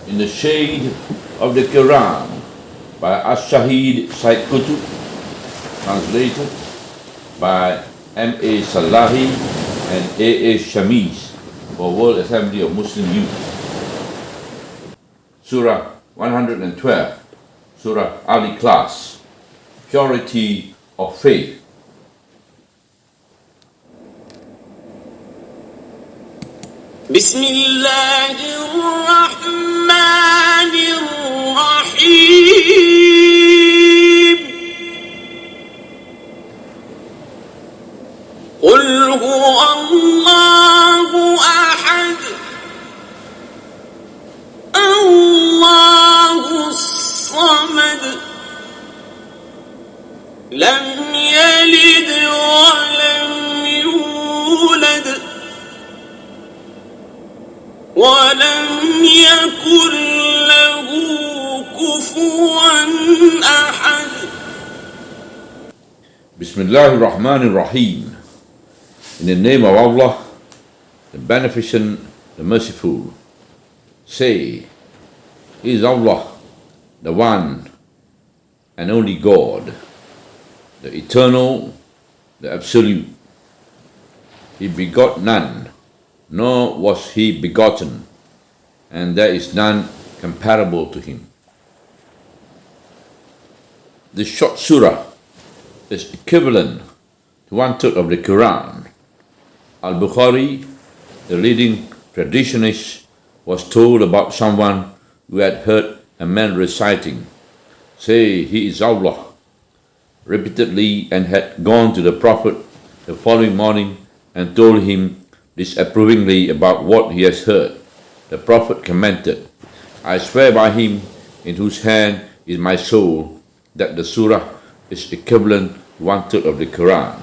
in the shade of the Qur'an by Sayyid Qutb, translated by M.A. Salahi and A.A. Shamis for World Assembly of Muslim Youth. Surah 112, Surah Al Ikhlas, Purity of Faith. بسم الله الرحمن الرحيم قل هو الله أحد الله الصمد لم يلد ولم يولد ولم يكن له كفوا أحد. Bismillah ar-Rahman ar-Rahim. In the name of Allah, the Beneficent, the Merciful. Say, is Allah, the One and only God, the Eternal, the Absolute. He begot none, nor was he begotten, and there is none comparable to him. This short surah is equivalent to 1/3 of the Qur'an. Al-Bukhari, the leading traditionist, was told about someone who had heard a man reciting, "Say, he is Allah," repeatedly, and had gone to the Prophet the following morning and told him disapprovingly about what he has heard. The Prophet commented, "I swear by him in whose hand is my soul that the surah is equivalent to 1/3 of the Quran."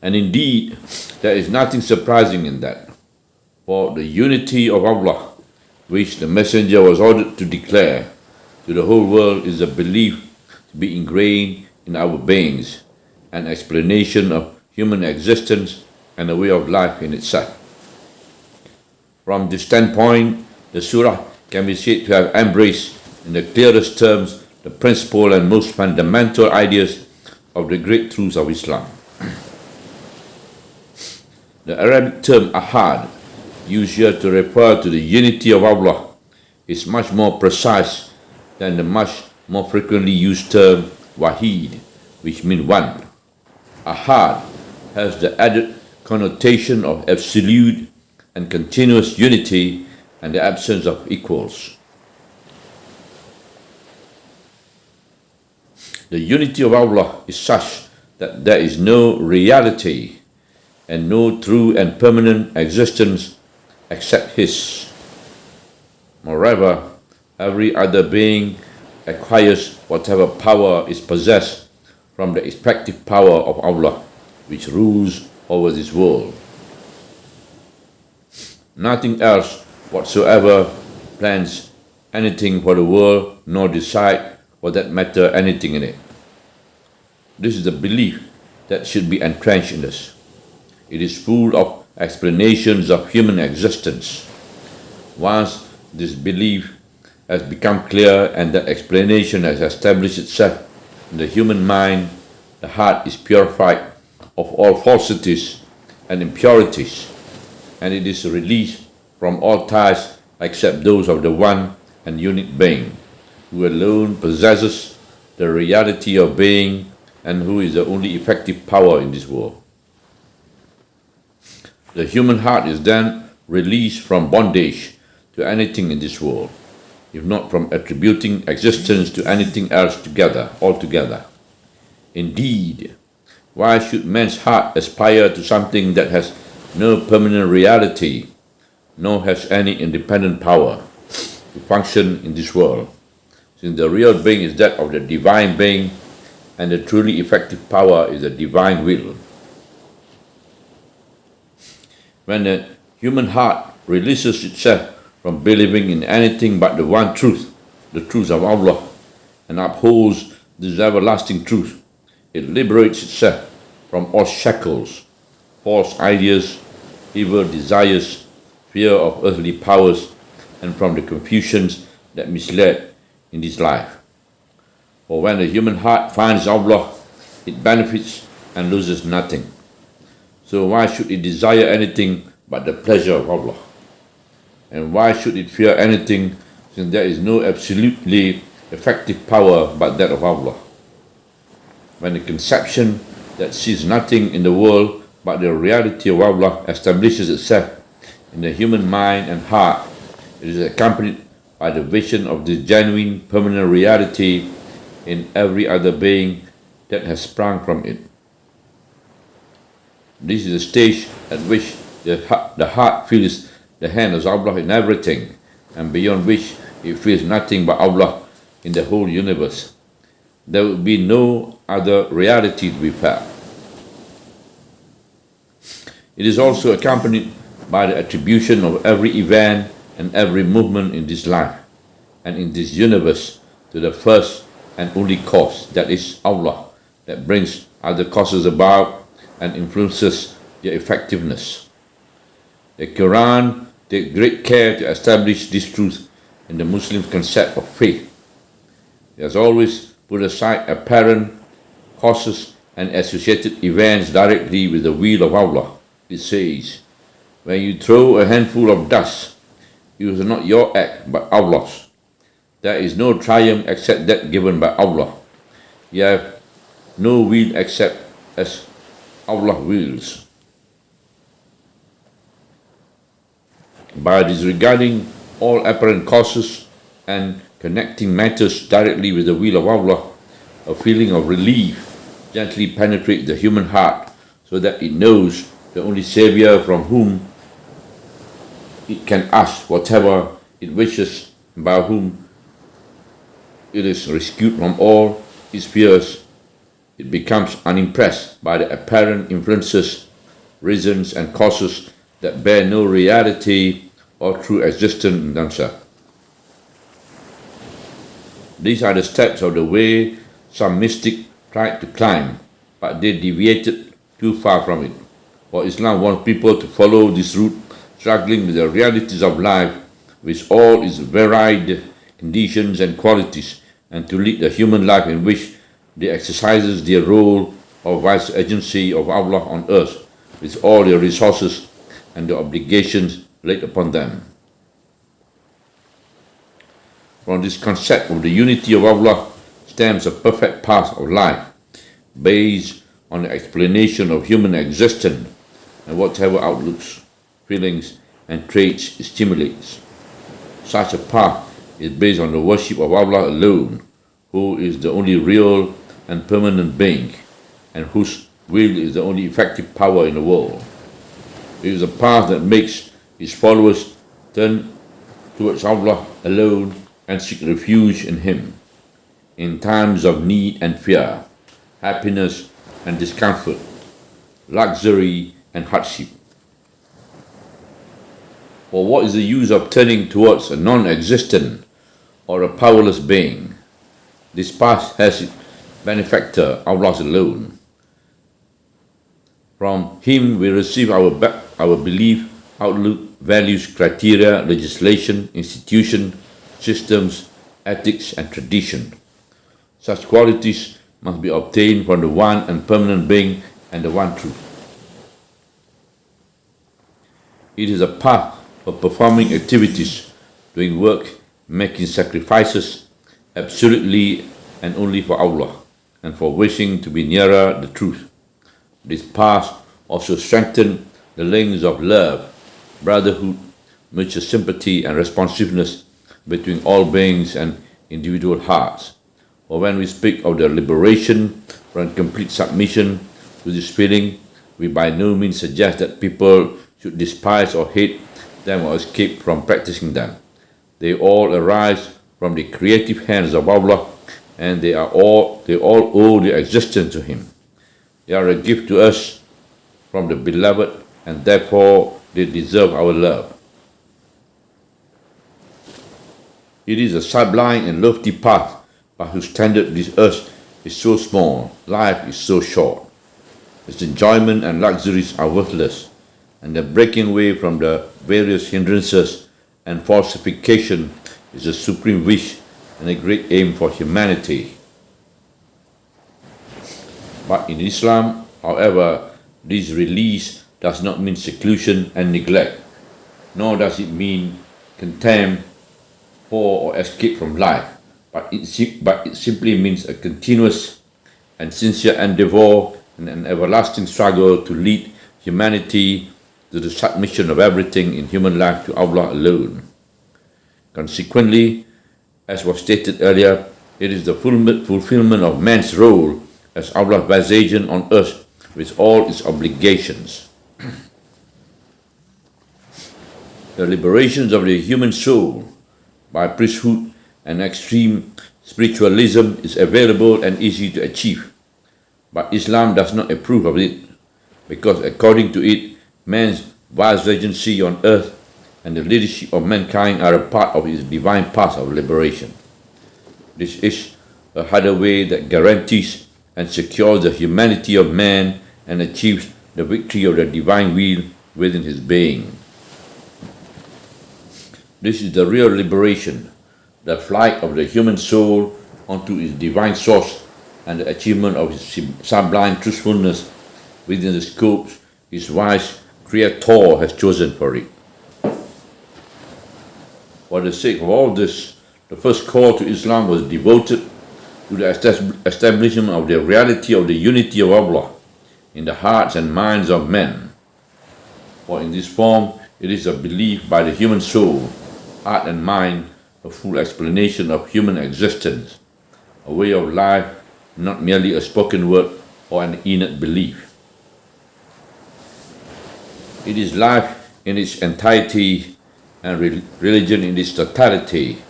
And indeed, there is nothing surprising in that, for the unity of Allah, which the Messenger was ordered to declare to the whole world, is a belief to be ingrained in our beings, an explanation of human existence and a way of life in itself. From this standpoint, the surah can be said to have embraced in the clearest terms the principal and most fundamental ideas of the great truths of Islam. The Arabic term ahad, used here to refer to the unity of Allah, is much more precise than the much more frequently used term wahid, which means one. Ahad has the added connotation of absolute and continuous unity and the absence of equals. The unity of Allah is such that there is no reality and no true and permanent existence except His. Moreover, every other being acquires whatever power is possessed from the effective power of Allah, which rules over this world. Nothing else whatsoever plans anything for the world, nor decide, for that matter, anything in it. This is the belief that should be entrenched in us. It is full of explanations of human existence. Once this belief has become clear and that explanation has established itself in the human mind, the heart is purified of all falsities and impurities, and it is released from all ties except those of the one and unique being, who alone possesses the reality of being and who is the only effective power in this world. The human heart is then released from bondage to anything in this world, if not from attributing existence to anything else altogether. Indeed, why should man's heart aspire to something that has no permanent reality, nor has any independent power to function in this world, since the real being is that of the divine being, and the truly effective power is the divine will? When the human heart releases itself from believing in anything but the one truth, the truth of Allah, and upholds this everlasting truth, it liberates itself from all shackles, false ideas, evil desires, fear of earthly powers, and from the confusions that misled in this life. For when the human heart finds Allah, it benefits and loses nothing. So why should it desire anything but the pleasure of Allah? And why should it fear anything, since there is no absolutely effective power but that of Allah? When the conception that sees nothing in the world but the reality of Allah establishes itself in the human mind and heart, it is accompanied by the vision of the genuine permanent reality in every other being that has sprung from it. This is the stage at which the heart feels the hand of Allah in everything, and beyond which it feels nothing but Allah in the whole universe. There will be no other reality to be felt. It is also accompanied by the attribution of every event and every movement in this life and in this universe to the first and only cause, that is Allah, that brings other causes about and influences their effectiveness. The Qur'an takes great care to establish this truth in the Muslim concept of faith. It has always put aside apparent causes and associated events directly with the will of Allah. It says, when you throw a handful of dust, it was not your act but Allah's. There is no triumph except that given by Allah. You have no will except as Allah wills. By disregarding all apparent causes and connecting matters directly with the will of Allah, a feeling of relief gently penetrates the human heart so that it knows the only Savior from whom it can ask whatever it wishes, and by whom it is rescued from all its fears. It becomes unimpressed by the apparent influences, reasons, and causes that bear no reality or true existence in themselves. These are the steps of the way some mystic tried to climb, but they deviated too far from it. For Islam wants people to follow this route, struggling with the realities of life, with all its varied conditions and qualities, and to lead the human life in which they exercises their role of vice agency of Allah on earth, with all their resources and the obligations laid upon them. From this concept of the unity of Allah stems a perfect path of life, based on the explanation of human existence and whatever outlooks, feelings, and traits it stimulates. Such a path is based on the worship of Allah alone, who is the only real and permanent being, and whose will is the only effective power in the world. It is a path that makes its followers turn towards Allah alone and seek refuge in Him in times of need and fear, happiness and discomfort, luxury and hardship. For what is the use of turning towards a non-existent or a powerless being? This path has its benefactor, Allah alone. From Him we receive our belief, outlook, values, criteria, legislation, institution, systems, ethics, and tradition. Such qualities must be obtained from the one and permanent being and the one truth. It is a path for performing activities, doing work, making sacrifices, absolutely and only for Allah, and for wishing to be nearer the truth. This path also strengthens the links of love, brotherhood, mutual sympathy, and responsiveness between all beings and individual hearts. Or when we speak of the liberation from complete submission to this feeling, we by no means suggest that people should despise or hate them or escape from practicing them. They all arise from the creative hands of Allah, and they all owe their existence to Him. They are a gift to us from the Beloved, and therefore they deserve our love. It is a sublime and lofty path, by whose standard this earth is so small, life is so short. Its enjoyment and luxuries are worthless, and the breaking away from the various hindrances and falsification is a supreme wish and a great aim for humanity. But in Islam, however, this release does not mean seclusion and neglect, nor does it mean contempt for or escape from life, but it simply means a continuous and sincere endeavor and an everlasting struggle to lead humanity to the submission of everything in human life to Allah alone. Consequently, as was stated earlier, it is the fulfillment of man's role as Allah's vicegerent on earth with all its obligations. The liberations of the human soul by priesthood and extreme spiritualism is available and easy to achieve, but Islam does not approve of it, because according to it, man's vicegerency on earth and the leadership of mankind are a part of his divine path of liberation. This is a harder way that guarantees and secures the humanity of man and achieves the victory of the divine will within his being. This is the real liberation, the flight of the human soul onto its divine source and the achievement of his sublime truthfulness within the scopes his wise Creator has chosen for it. For the sake of all this, the first call to Islam was devoted to the establishment of the reality of the unity of Allah in the hearts and minds of men. For in this form, it is a belief by the human soul, heart and mind, a full explanation of human existence, a way of life, not merely a spoken word or an innate belief. It is life in its entirety and religion in its totality,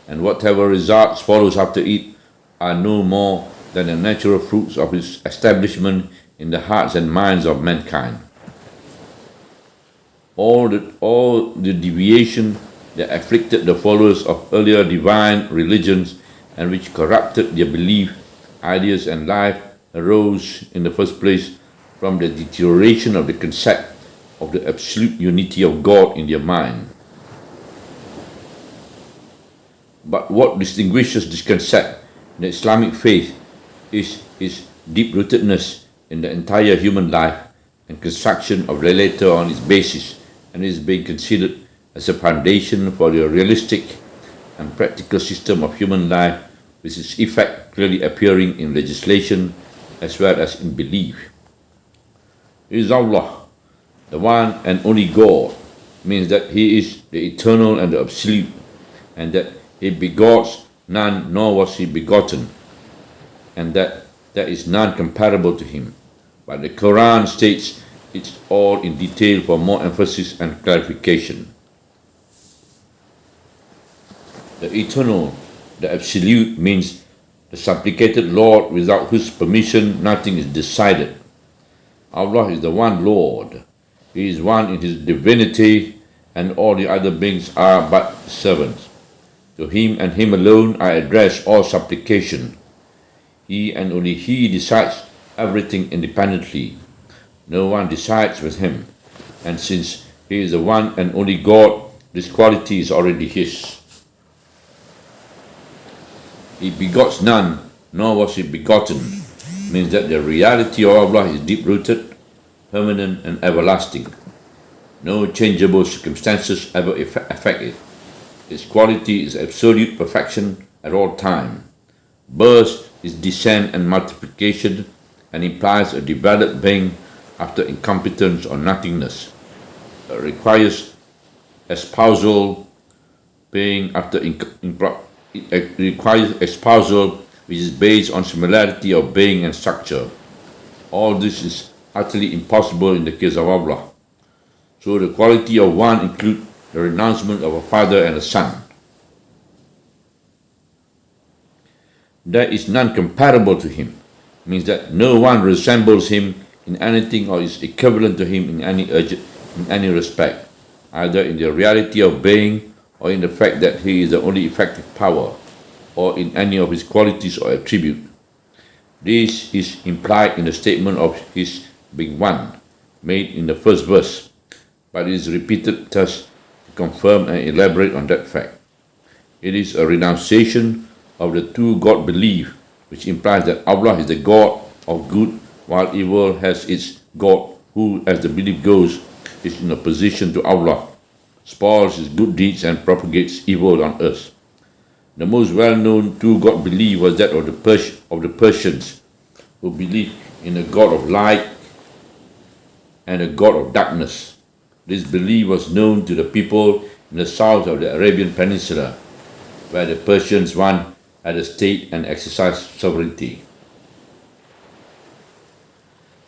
and whatever results follows after it are no more than the natural fruits of its establishment in the hearts and minds of mankind. All the deviation that afflicted the followers of earlier divine religions and which corrupted their belief, ideas and life arose in the first place from the deterioration of the concept of the absolute unity of God in their mind. But what distinguishes this concept in the Islamic faith is its deep-rootedness in the entire human life and construction of the latter on its basis, and is being considered as a foundation for the realistic and practical system of human life, with its effect clearly appearing in legislation as well as in belief. It is Allah, the one and only God, means that He is the eternal and the absolute, and that He begots none, nor was He begotten, and that there is none comparable to Him. But the Qur'an states it all in detail for more emphasis and clarification. The eternal, the absolute, means the supplicated Lord without whose permission nothing is decided. Allah is the one Lord. He is one in His divinity, and all the other beings are but servants. To Him and Him alone I address all supplication. He and only He decides everything independently. No one decides with Him, and since He is the one and only God, this quality is already His. He begots none, nor was He begotten, means that the reality of Allah is deep-rooted, permanent and everlasting. No changeable circumstances ever affect it. Its quality is absolute perfection at all time. Birth is descent and multiplication, and implies a developed being after incompetence or nothingness. It requires espousal, being after it requires espousal, which is based on similarity of being and structure. All this is utterly impossible in the case of Allah. So the quality of one includes the renouncement of a father and a son. There is none comparable to Him, means that no one resembles Him in anything or is equivalent to Him in any respect, either in the reality of being or in the fact that He is the only effective power, or in any of His qualities or attributes. This is implied in the statement of His being one, made in the first verse, but it is repeated thus to confirm and elaborate on that fact. It is a renunciation of the two God belief, which implies that Allah is the God of good, while evil has its God, who, as the belief goes, is in opposition to Allah, spoils his good deeds and propagates evil on earth. The most well-known two God belief was that of the Persians, who believed in a God of light and a God of darkness. This belief was known to the people in the south of the Arabian Peninsula, where the Persians once had a state and exercised sovereignty.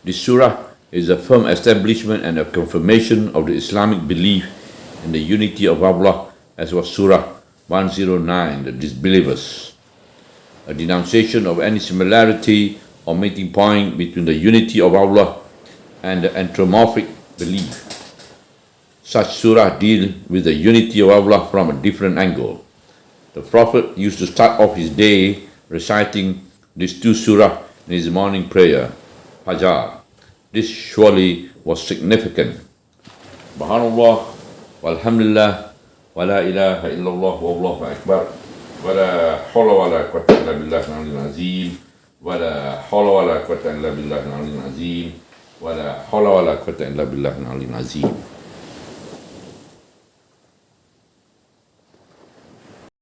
This surah is a firm establishment and a confirmation of the Islamic belief in the unity of Allah, as was Surah 109, the disbelievers. A denunciation of any similarity or meeting point between the unity of Allah and the anthropomorphic belief. Such surah deal with the unity of Allah from a different angle. The Prophet used to start off his day reciting these two surah in his morning prayer, Fajr. This surely was significant. Subhanallah, walhamdulillah, wa la ilaha illallah, wallahu akbar, wa la hawla wa la quwwata illa billahi al-aliyyil azim, wa la hawla wa la quwwata illa billahi al-aliyyil azim, wa la hawla wa la quwwata illa billahi al-aliyyil azim.